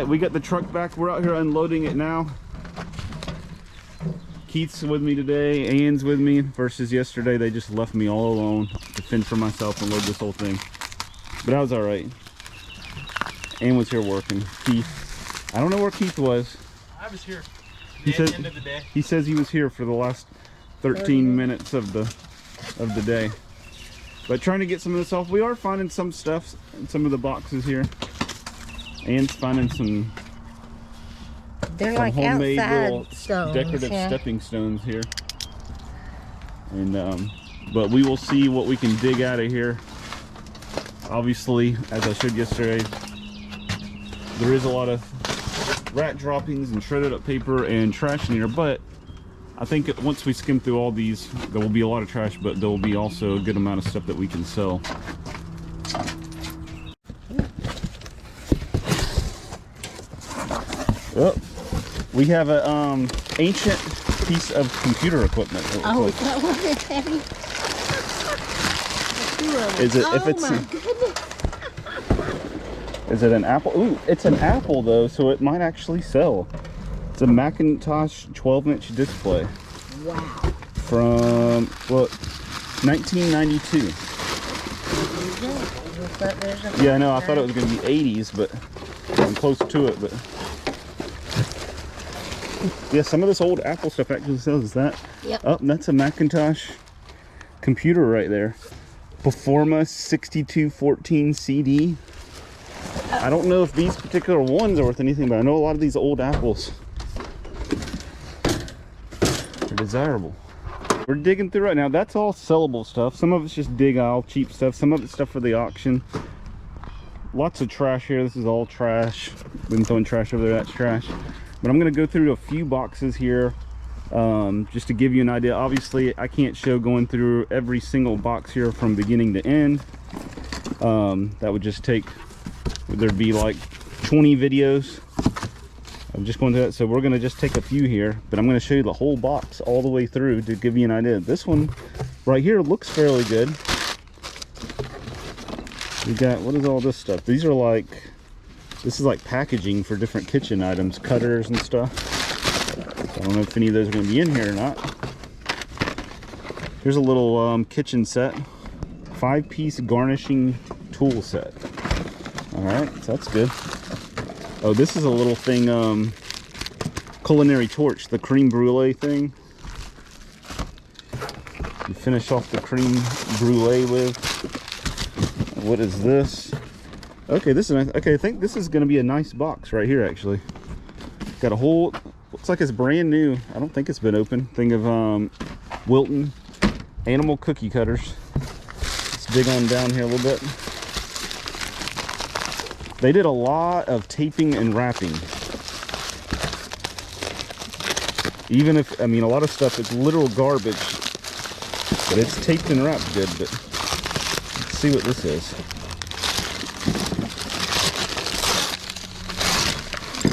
right, we got the truck back. We're out here unloading it now. Keith's with me today, Ann's with me, versus yesterday they just left me all alone to fend for myself and load this whole thing. But I was all right. Ann was here working. Keith, I don't know where Keith was. I was here He at the said, end of the day. He says he was here for the last 13 minutes of the day. But trying to get some of this off. We are finding some stuff in some of the boxes here. Ann's finding some They're like homemade little outside stones, decorative stepping stones here. And but we will see what we can dig out of here. Obviously, as I showed yesterday, there is a lot of rat droppings and shredded up paper and trash in here, but I think once we skim through all these, there will be a lot of trash, but there will be also a good amount of stuff that we can sell. Oh, we have a ancient piece of computer equipment. Oh, is that what it's heavy? Is it? Oh, if it's my goodness. Is it an Apple? Ooh, it's an Apple though, so it might actually sell. It's a Macintosh 12-inch display. Wow. From what? 1992. Yeah, I know. I thought it was going to be 80s, but I'm close to it. But yeah, some of this old Apple stuff actually sells. Is that? Yep. Oh, that's a Macintosh computer right there. Performa 6214 CD. I don't know if these particular ones are worth anything, but I know a lot of these old Apples are desirable. We're digging through right now. That's all sellable stuff. Some of it's just dig aisle, cheap stuff. Some of it's stuff for the auction. Lots of trash here. This is all trash. Been throwing trash over there. That's trash. But I'm going to go through a few boxes here just to give you an idea. Obviously, I can't show going through every single box here from beginning to end. That would just take, there'd be like 20 videos. I'm just going through that, so we're going to just take a few here, but I'm going to show you the whole box all the way through to give you an idea. This one right here looks fairly good. We got, what is all this stuff? These are like, this is like packaging for different kitchen items, cutters and stuff. I don't know if any of those are going to be in here or not. Here's a little kitchen set, 5-piece garnishing tool set. All right, so that's good. Oh, this is a little thing, culinary torch, the creme brulee thing. You finish off the creme brulee with. What is this? Okay, this is nice. Okay, I think this is going to be a nice box right here. Actually, got a whole. Looks like it's brand new. I don't think it's been opened. Thing of Wilton animal cookie cutters. Let's dig on down here a little bit. They did a lot of taping and wrapping. Even if, I mean, a lot of stuff is literal garbage, but it's taped and wrapped good. But let's see what this is.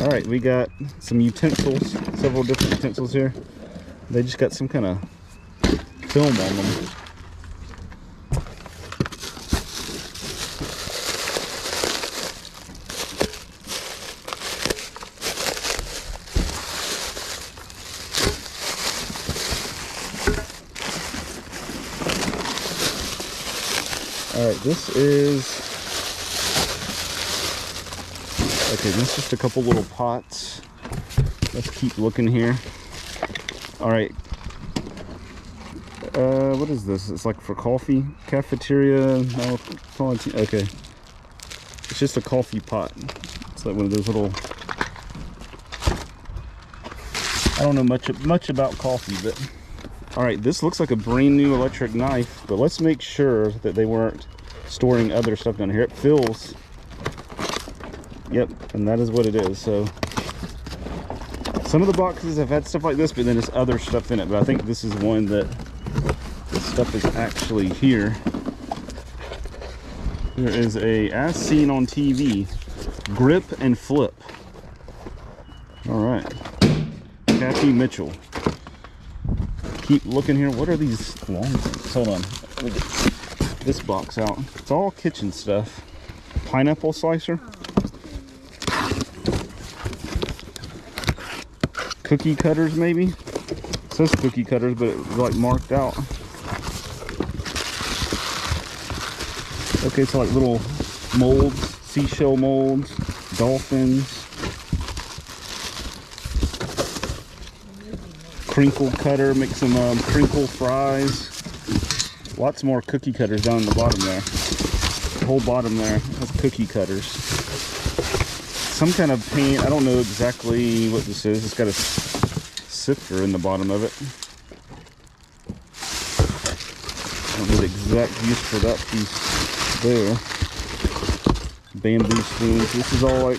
All right, we got some utensils, several different utensils here. They just got some kind of film on them. All right, this is, okay, this is just a couple little pots. Let's keep looking here. All right, what is this? It's like for coffee, cafeteria, no, okay. It's just a coffee pot. It's like one of those little, I don't know much about coffee, but all right, this looks like a brand new electric knife, but let's make sure that they weren't storing other stuff down here. It fills. Yep, and that is what it is. So some of the boxes have had stuff like this, but then there's other stuff in it. But I think this is one that the stuff is actually here. There is a, as seen on TV, grip and flip. All right, Kathy Mitchell. Keep looking here. What are these long things? Hold on. Let me get this box out. It's all kitchen stuff. Pineapple slicer. cookie cutters maybe. It says cookie cutters, but it's like marked out. Okay, so like little molds, seashell molds, dolphins, crinkle cutter, make some crinkle fries. Lots more cookie cutters down the bottom there. The whole bottom there has cookie cutters. Some kind of paint, I don't know exactly what this is. It's got a sifter in the bottom of it. I don't know the exact use for that piece there. Bamboo spoons. This is all like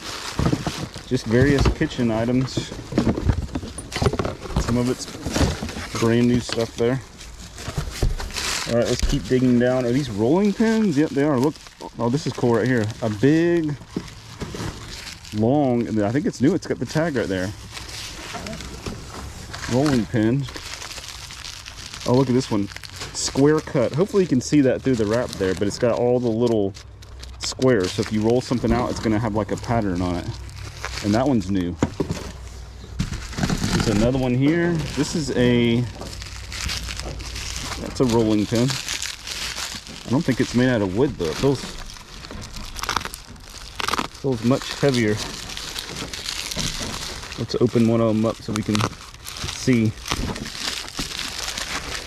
just various kitchen items. Some of it's brand new stuff there. All right, let's keep digging down. Are these rolling pins? Yep, they are. Look, oh, this is cool right here. A big, long, I think it's new. It's got the tag right there. Rolling pin. Oh, look at this one. Square cut. Hopefully you can see that through the wrap there, but it's got all the little squares. So if you roll something out, it's going to have like a pattern on it. And that one's new. There's another one here. This is that's a rolling pin. I don't think it's made out of wood though. It feels much heavier. Let's open one of them up so we can see.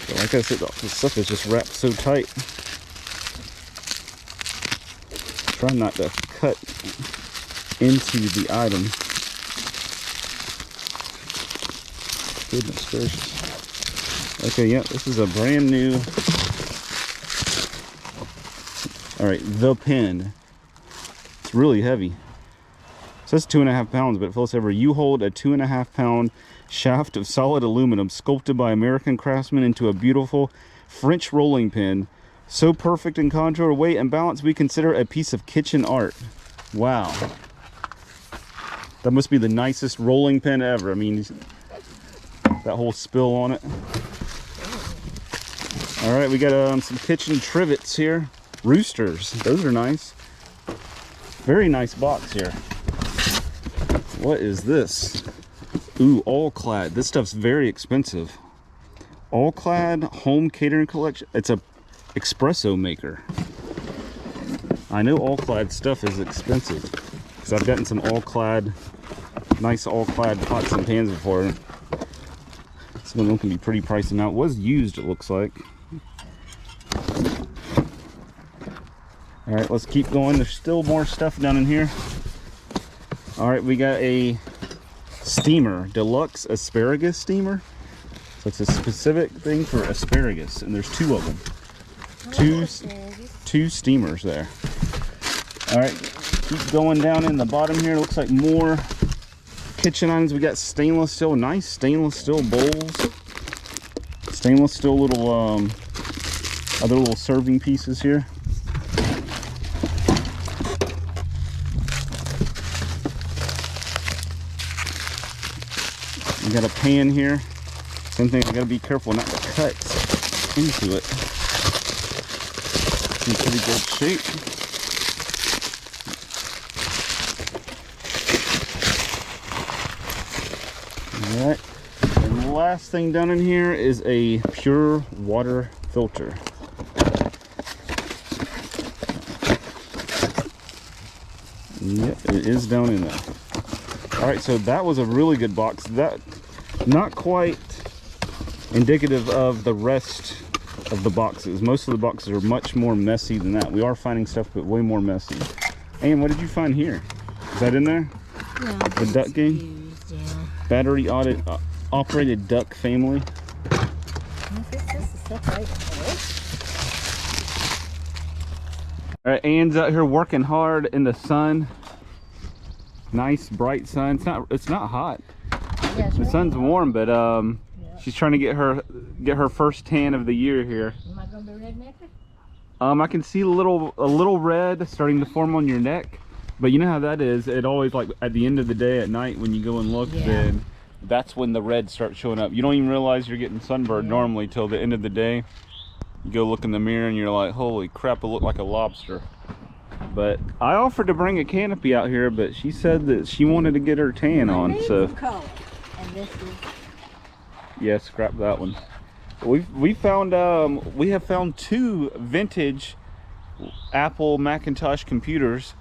So like I said, this stuff is just wrapped so tight. Try not to cut into the item. Goodness gracious. Okay, yeah, this is a brand new. All right, the pin. It's really heavy. It says 2.5 pounds, but it feels heavier. You hold a 2.5 pound shaft of solid aluminum sculpted by American craftsmen into a beautiful French rolling pin. So perfect in contour, weight, and balance, we consider a piece of kitchen art. Wow. That must be the nicest rolling pin ever. I mean, that whole spill on it. All right, we got some kitchen trivets here. Roosters, those are nice. Very nice box here. What is this? Ooh, all clad. This stuff's very expensive. All clad home catering collection. It's a espresso maker. I know all clad stuff is expensive because I've gotten some all clad, nice all clad pots and pans before. Some of them can be pretty pricey. Now it was used, it looks like. All right, let's keep going. There's still more stuff down in here. All right, we got a steamer, deluxe asparagus steamer. So it's a specific thing for asparagus, and there's two of them. Two steamers there. All right, keep going down in the bottom here. It looks like more kitchen items. We got stainless steel, nice stainless steel bowls. Stainless steel little, other little serving pieces here. We got a pan here. Same thing, I gotta be careful not to cut into it. In pretty good shape. Alright, and the last thing down in here is a pure water filter. Yep, it is down in there. Alright, so that was a really good box. That, not quite indicative of the rest of the boxes. Most of the boxes are much more messy than that. We are finding stuff, but way more messy. And what did you find here? Is that in there? Yeah, the duck game? Used, yeah. Battery operated duck family. All right, Anne's out here working hard in the sun. Nice bright sun. It's not hot. Yeah, The sun's warm, but she's trying to get her first tan of the year here. Am I gonna be rednecker? I can see a little red starting to form on your neck, but you know how that is. It always, like at the end of the day at night when you go and look, then that's when the red starts showing up. You don't even realize you're getting sunburned normally till the end of the day. You go look in the mirror and you're like, holy crap, I look like a lobster. But I offered to bring a canopy out here, but she said that she wanted to get her tan on. So And this is, Yeah, scrap that one. We have found 2 vintage Apple Macintosh computers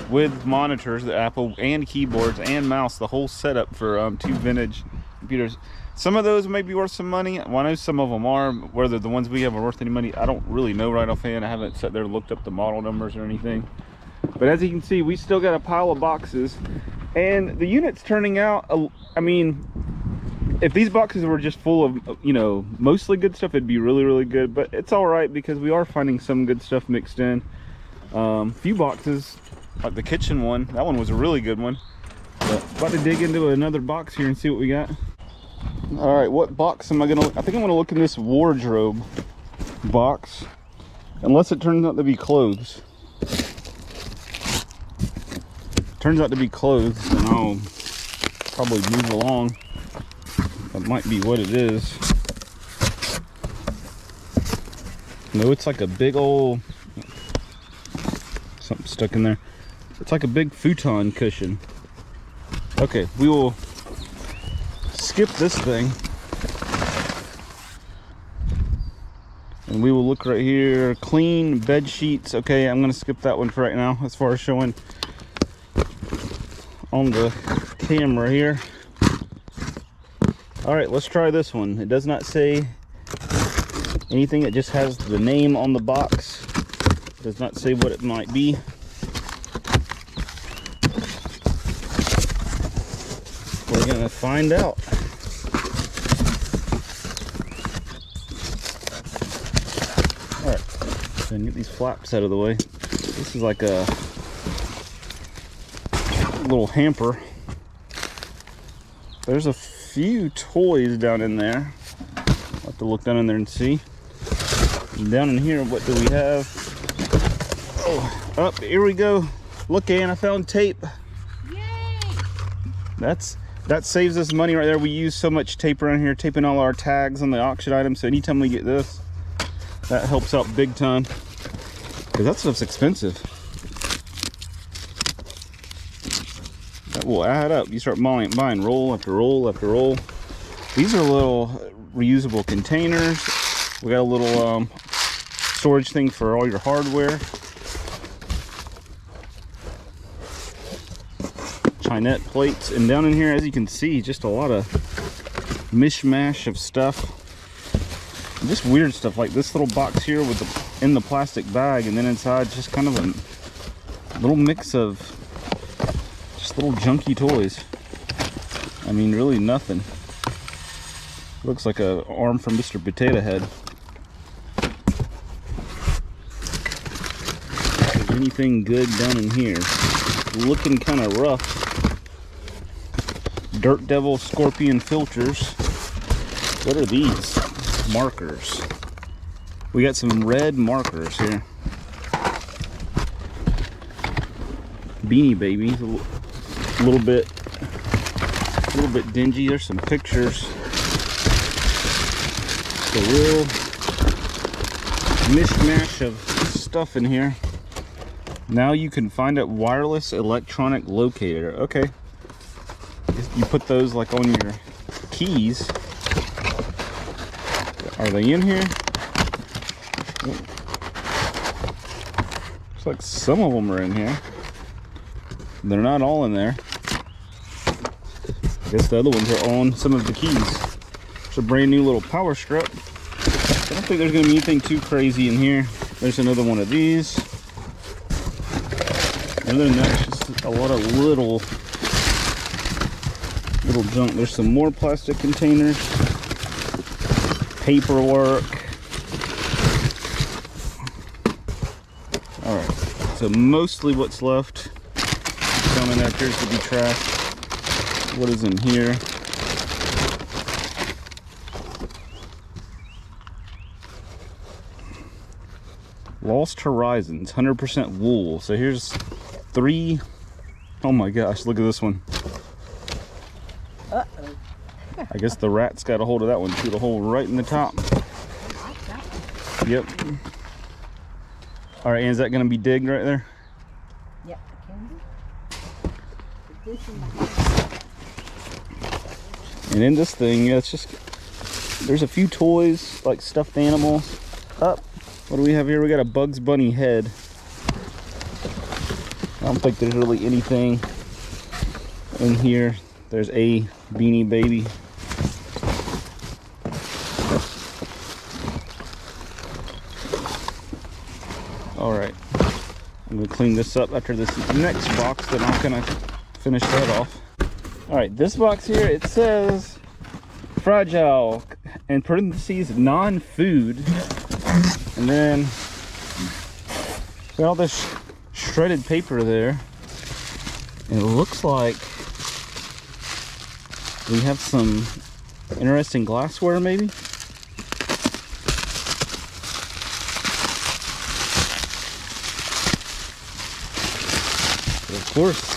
with monitors, the Apple, and keyboards and mouse, the whole setup for 2 vintage computers. Some of those may be worth some money. Well, I know some of them are. Whether the ones we have are worth any money, I don't really know right offhand. I haven't sat there and looked up the model numbers or anything. But as you can see, we still got a pile of boxes, and the unit's turning out, I mean, if these boxes were just full of, you know, mostly good stuff, it'd be really, really good. But it's all right because we are finding some good stuff mixed in. Few boxes, like the kitchen one, that one was a really good one. But about to dig into another box here and see what we got. All right, what box am I gonna? I think I'm gonna look in this wardrobe box, unless it turns out to be clothes. Turns out to be clothes, then I'll probably move along. That might be what it is. No, it's like a big old something stuck in there. It's like a big futon cushion. Okay, we will skip this thing, and we will look right here. Clean bed sheets. Okay, I'm gonna skip that one for right now as far as showing on the camera here. All right, let's try this one. It does not say anything. It just has the name on the box. It does not say what it might be. We're gonna find out. All right, so I can get these flaps out of the way. This is like a little hamper. There's a few toys down in there. I'll have to look down in there and see. And down in here, what do we have? Oh, up here we go. Look, Ann, I found tape. yay! That saves us money right there. We use so much tape around here, taping all our tags on the auction items. So anytime we get this, that helps out big time. Because that stuff's expensive. That will add up. You start buying roll after roll after roll. These are little reusable containers. We got a little storage thing for all your hardware. Chinette plates, and down in here, as you can see, just a lot of mishmash of stuff. And just weird stuff like this little box here with in the plastic bag, and then inside just kind of a little mix of just little junky toys. I mean, really nothing. Looks like an arm from Mr. Potato Head. If there's anything good down in here, looking kind of rough. Dirt Devil Scorpion filters. What are these? Markers. We got some red markers here. Beanie Babies. A little bit dingy. There's some pictures. A real mishmash of stuff in here. Now you can find a wireless electronic locator. Okay. You put those like on your keys. Are they in here? Looks like some of them are in here. They're not all in there. I guess the other ones are on some of the keys. It's a brand new little power strip. I don't think there's going to be anything too crazy in here. There's another one of these. Other than that, it's just a lot of little junk. There's some more plastic containers, paperwork. All right, so mostly what's left down in there appears to be trash. What is in here? Lost Horizons, 100% wool. So here's 3. Oh my gosh, look at this one. I guess the rat's got a hold of that one. Shoot a hole right in the top. Yep. All right, and is that going to be digged right there? Yep, can be. And in this thing, yeah, it's just, there's a few toys, like stuffed animals. Up. What do we have here? We got a Bugs Bunny head. I don't think there's really anything in here. There's a Beanie Baby. All right, I'm gonna clean this up after this next box, then I'm gonna finish that off. All right, this box here, it says fragile, in parentheses, non-food. And then got all this shredded paper there. And it looks like we have some interesting glassware, maybe. But of course,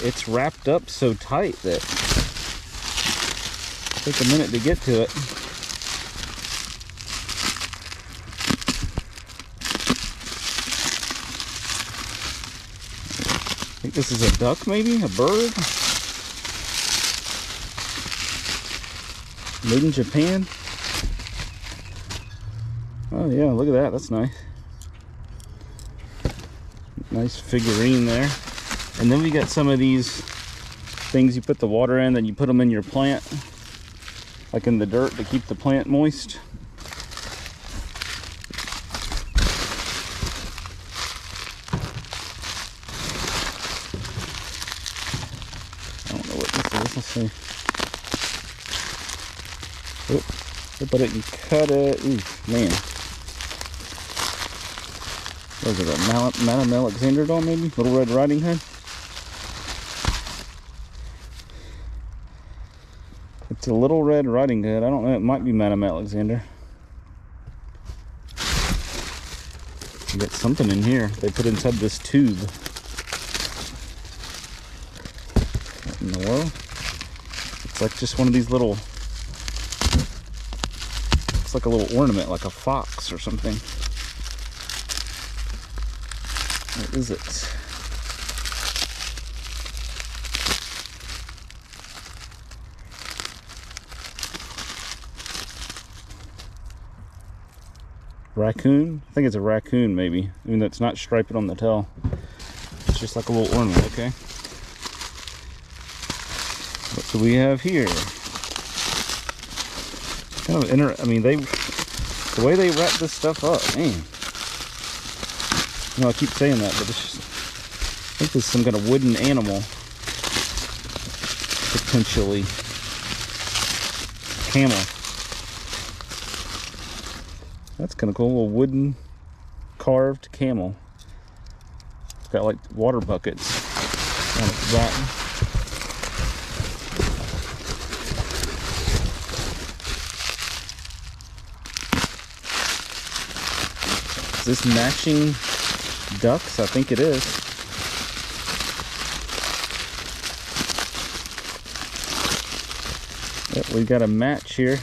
it's wrapped up so tight that it'll take a minute to get to it. I think this is a duck, maybe? A bird? Made in Japan? Oh yeah, look at that, that's nice. Nice figurine there. And then we got some of these things you put the water in, then you put them in your plant, like in the dirt to keep the plant moist. Let's see. Oop, hope I didn't cut it. Ooh, man. What is it, a Madame Alexander doll maybe? Little Red Riding Hood? It's a Little Red Riding Hood. I don't know, it might be Madame Alexander. You got something in here they put inside this tube. What in the world? It's like just one of these little, it's like a little ornament, like a fox or something. What is it? Raccoon? I think it's a raccoon maybe, even though it's not striped on the tail. It's just like a little ornament, okay? What do we have here? Kind of I mean, the way they wrap this stuff up, man. You know, I keep saying that, but it's just, I think this is some kind of wooden animal. Potentially. Camel. That's kind of cool, a little wooden carved camel. It's got like water buckets on its back. Is this matching ducks? I think it is. Yep, we've got a match here.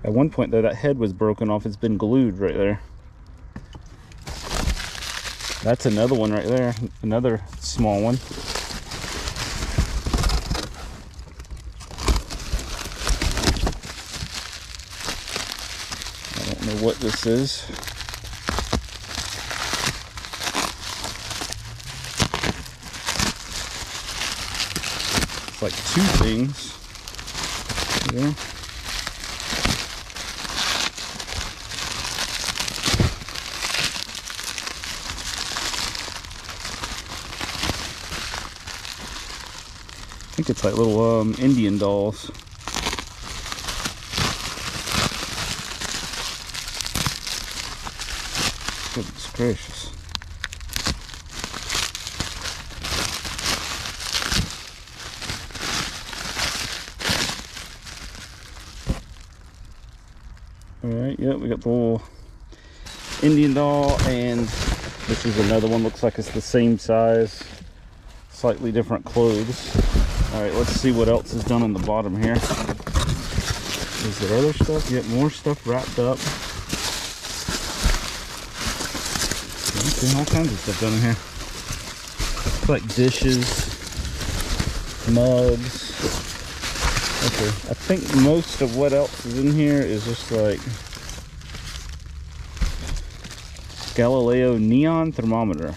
At one point though, that head was broken off. It's been glued right there. That's another one right there. Another small one. I don't know what this is. It's like two things. Yeah. I think it's like little Indian dolls. Goodness gracious. Alright, yep, we got the little Indian doll, and this is another one. Looks like it's the same size, slightly different clothes. Alright, let's see what else is done on the bottom here. Is there other stuff? Yep, more stuff wrapped up. Okay, all kinds of stuff done in here. It's like dishes. mugs. Okay, I think most of what else is in here is just like Galileo neon thermometer.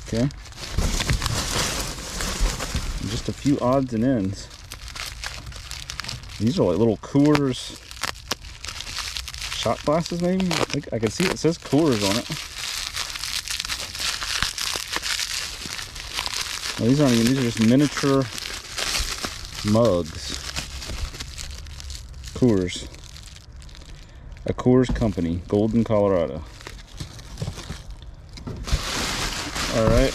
Okay. And just a few odds and ends. These are like little Coors shot glasses, maybe? I think I can see it says Coors on it. Well, these aren't even, these are just miniature mugs. Coors. A Coors company, Golden, Colorado. Alright.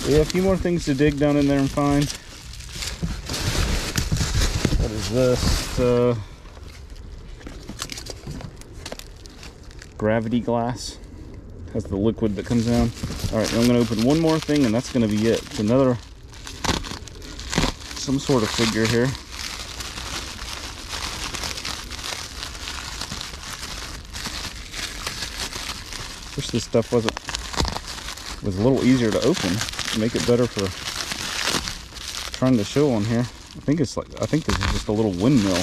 We have a few more things to dig down in there and find. What is this? Gravity glass. Has the liquid that comes down. Alright, I'm going to open one more thing and that's going to be it. It's another, some sort of figure here. Wish this stuff was a little easier to open to make it better for trying to show on here. I think this is just a little windmill.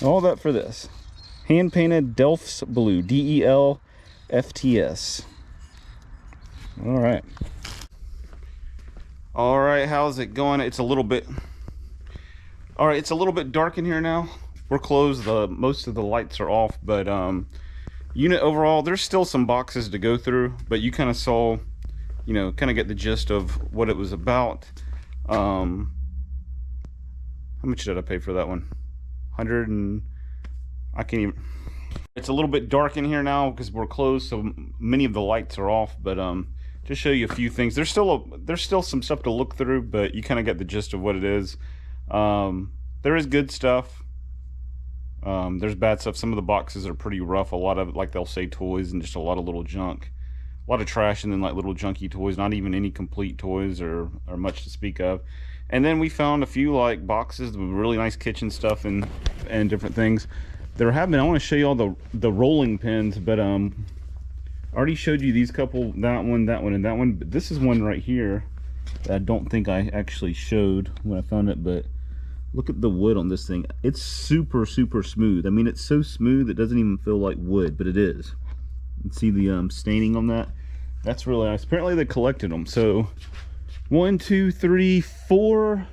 All that for this. Hand painted Delft's Blue, DELFTS. All right. All right, how's it going? It's a little bit. All right, it's a little bit dark in here now. We're closed. Most of the lights are off, but unit overall, there's still some boxes to go through, but you kind of saw, you know, kind of get the gist of what it was about. How much did I pay for that one? 100 and I can't even. It's a little bit dark in here now because we're closed, so many of the lights are off. But just show you a few things. There's still some stuff to look through, but you kind of get the gist of what it is. There is good stuff. There's bad stuff. Some of the boxes are pretty rough. A lot of, like they'll say, toys and just a lot of little junk, a lot of trash, and then like little junky toys. Not even any complete toys or much to speak of. And then we found a few like boxes with really nice kitchen stuff and different things. There have been, I want to show you all the rolling pins, but I already showed you these couple, that one, and that one. But this is one right here that I don't think I actually showed when I found it, but look at the wood on this thing. It's super, super smooth. I mean, it's so smooth it doesn't even feel like wood, but it is. You can see the staining on that. That's really nice. Apparently they collected them. So 1, 2, 3, 4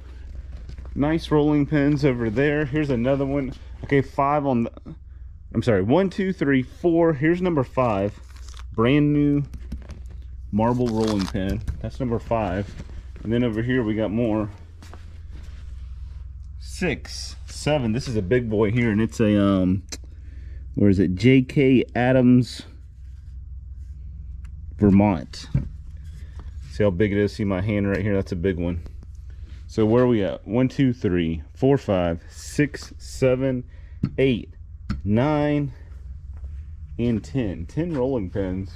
nice rolling pins over there. Here's another one. Okay, 5 on the, I'm sorry, 1, 2, 3, 4. Here's number 5. Brand new marble rolling pin. That's number 5. And then over here we got more. 6, 7. This is a big boy here, and it's a where is it? J.K. Adams, Vermont. See how big it is? See my hand right here? That's a big one. So where are we at? 1, 2, 3, 4, 5, 6, 7, 8, 9, and 10. 10 rolling pins.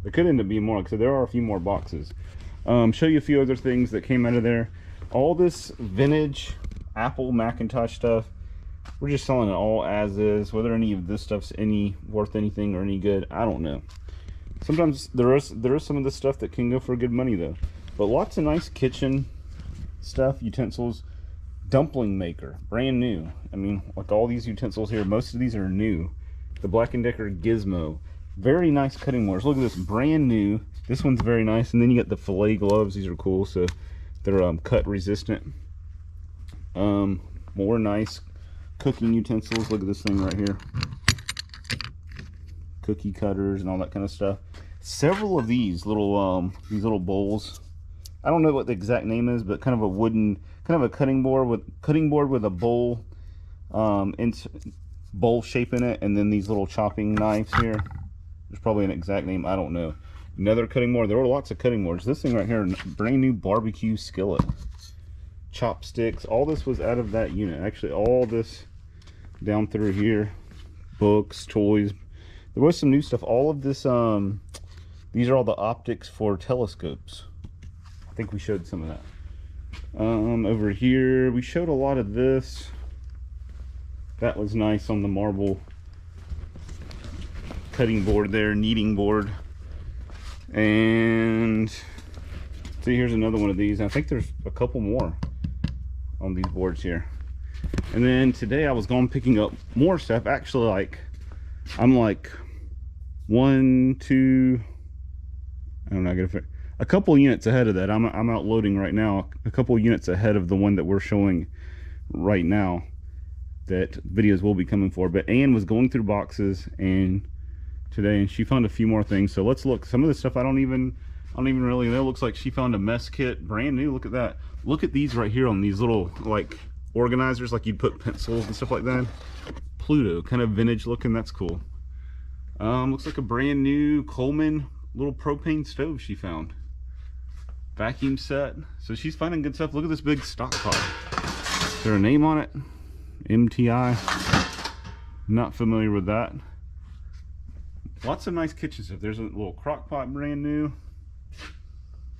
There could end up being more, because there are a few more boxes. Show you a few other things that came out of there. All this vintage Apple Macintosh stuff, we're just selling it all as is. Whether any of this stuff's worth anything or any good, I don't know. Sometimes there is some of this stuff that can go for good money though. But lots of nice kitchen stuff, utensils. Dumpling maker, brand new. I mean, like all these utensils here, most of these are new. The Black & Decker Gizmo, very nice cutting boards. Look at this, brand new. This one's very nice. And then you got the fillet gloves. These are cool, so they're cut resistant. More nice cooking utensils. Look at this thing right here, cookie cutters and all that kind of stuff. Several of these little bowls, I don't know what the exact name is, but kind of a wooden, kind of a cutting board with a bowl, bowl shape in it, and then these little chopping knives here. There's probably an exact name, I don't know. Another cutting board. There were lots of cutting boards. This thing right here, brand new barbecue skillet. Chopsticks. All this was out of that unit. Actually, all this down through here. Books, toys. There was some new stuff. All of this, these are all the optics for telescopes. I think we showed some of that. Over here, we showed a lot of this. That was nice on the marble cutting board there, kneading board. And see, here's another one of these. I think there's a couple more on these boards here. And then today I was going picking up more stuff. Actually, like, I'm like 1, 2, I don't know, I gotta a couple units ahead of that. I'm out loading right now, a couple units ahead of the one that we're showing right now that videos will be coming for. But Ann was going through boxes and today, and she found a few more things. So let's look. Some of the stuff I don't even really know. It looks like she found a mess kit, brand new. Look at that. Look at these right here on these little like organizers, like you'd put pencils and stuff like that. Pluto, kind of vintage looking. That's cool. Looks like a brand new Coleman little propane stove she found. Vacuum set. So she's finding good stuff. Look at this big stock pot. Is there a name on it? MTI. Not familiar with that. Lots of nice kitchen stuff. There's a little crock pot, brand new.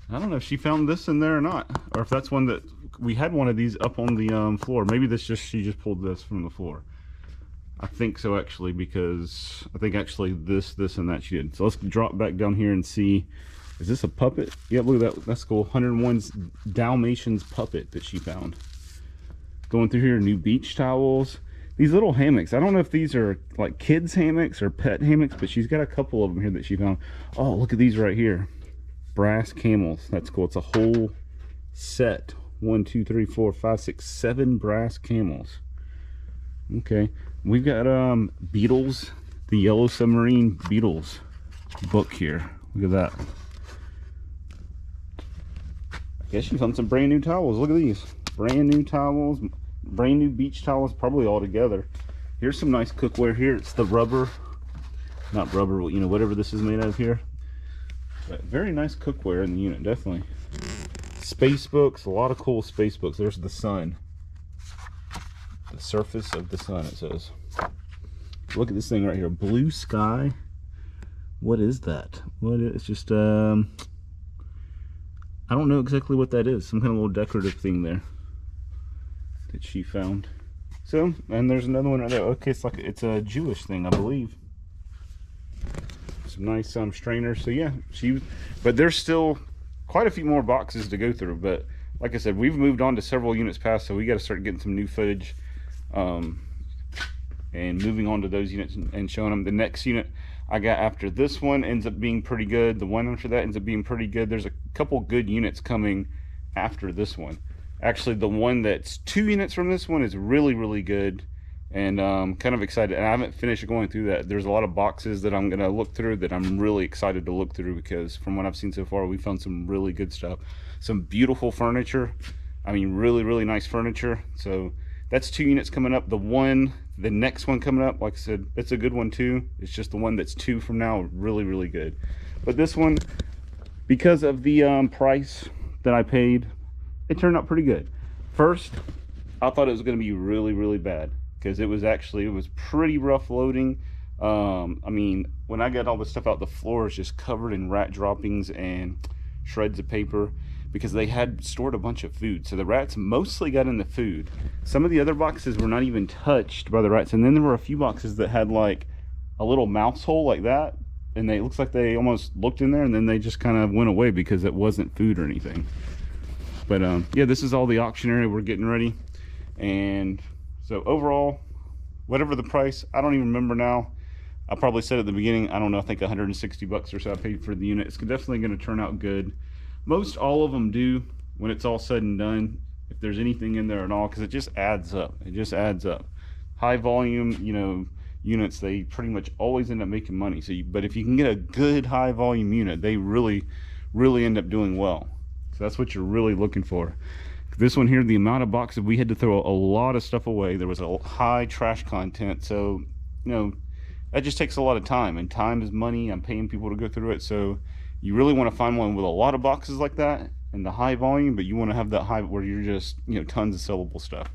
I don't know if she found this in there or not, or if that's one that we had one of these up on the floor. Maybe she just pulled this from the floor. I think so, actually, because I think actually this and that she did. So let's drop back down here and see. Is this a puppet? Yeah, look at that. That's cool. 101's Dalmatians puppet that she found. Going through here, new beach towels. These little hammocks. I don't know if these are like kids hammocks or pet hammocks, but she's got a couple of them here that she found. Oh, look at these right here. Brass camels. That's cool. It's a whole set. 1, 2, 3, 4, 5, 6, 7 brass camels. Okay. We've got Beatles, the Yellow Submarine Beatles book here. Look at that. I guess she found some brand new towels. Look at these. Brand new towels. Brand new beach towels, probably all together. Here's some nice cookware here. It's the rubber, not rubber, you know, whatever this is made out of here. But very nice cookware in the unit, definitely. Space books, a lot of cool space books. There's the sun. The surface of the sun, it says. Look at this thing right here. Blue sky. What is that? It's just, I don't know exactly what that is. Some kind of little decorative thing there that she found. So, and there's another one right there. Okay, it's a Jewish thing, I believe. Some nice strainers. So yeah, but there's still quite a few more boxes to go through. But like I said, we've moved on to several units past, so we got to start getting some new footage, and moving on to those units and showing them. The next unit I got after this one ends up being pretty good. The one after that ends up being pretty good. There's a couple good units coming after this one. Actually, the one that's 2 units from this one is really, really good, and kind of excited. And I haven't finished going through that. There's a lot of boxes that I'm gonna look through that I'm really excited to look through, because from what I've seen so far, we found some really good stuff. Some beautiful furniture. I mean, really, really nice furniture. So that's 2 units coming up. The next one coming up, like I said, it's a good one too. It's just the one that's 2 from now, really, really good. But this one, because of the price that I paid, it turned out pretty good. First, I thought it was going to be really, really bad, because it was pretty rough loading. I mean, when I got all the stuff out, the floor is just covered in rat droppings and shreds of paper, because they had stored a bunch of food. So the rats mostly got in the food. Some of the other boxes were not even touched by the rats. And then there were a few boxes that had like a little mouse hole like that. And it looks like they almost looked in there, and then they just kind of went away because it wasn't food or anything. But yeah, this is all the auction area we're getting ready. And so overall, whatever the price, I don't even remember now. I probably said at the beginning, I don't know, I think 160 bucks or so I paid for the unit. It's definitely going to turn out good. Most all of them do when it's all said and done, if there's anything in there at all, because it just adds up. It just adds up. High volume, you know, units, they pretty much always end up making money. So, but if you can get a good high volume unit, they really, really end up doing well. So that's what you're really looking for. This one here, the amount of boxes, we had to throw a lot of stuff away. There was a high trash content. So, you know, that just takes a lot of time, and time is money. I'm paying people to go through it. So you really want to find one with a lot of boxes like that and the high volume, but you want to have that high where you're just, you know, tons of sellable stuff.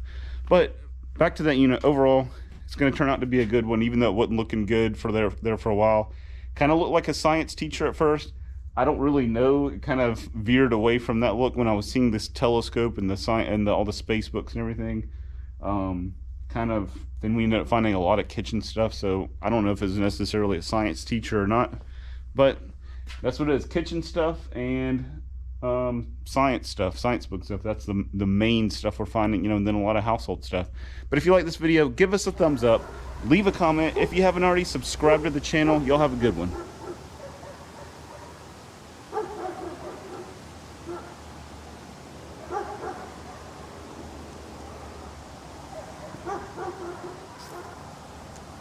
But back to that unit, overall, It's going to turn out to be a good one, even though it wasn't looking good for there for a while. Kind of looked like a science teacher at first. I don't really know. It kind of veered away from that look when I was seeing this telescope and all the space books and everything. Then we ended up finding a lot of kitchen stuff, so I don't know if it's necessarily a science teacher or not, but that's what it is. Kitchen stuff and science book stuff. That's the main stuff we're finding, and then a lot of household stuff. But if you like this video, give us a thumbs up, leave a comment. If you haven't already, subscribe to the channel. Y'all have a good one.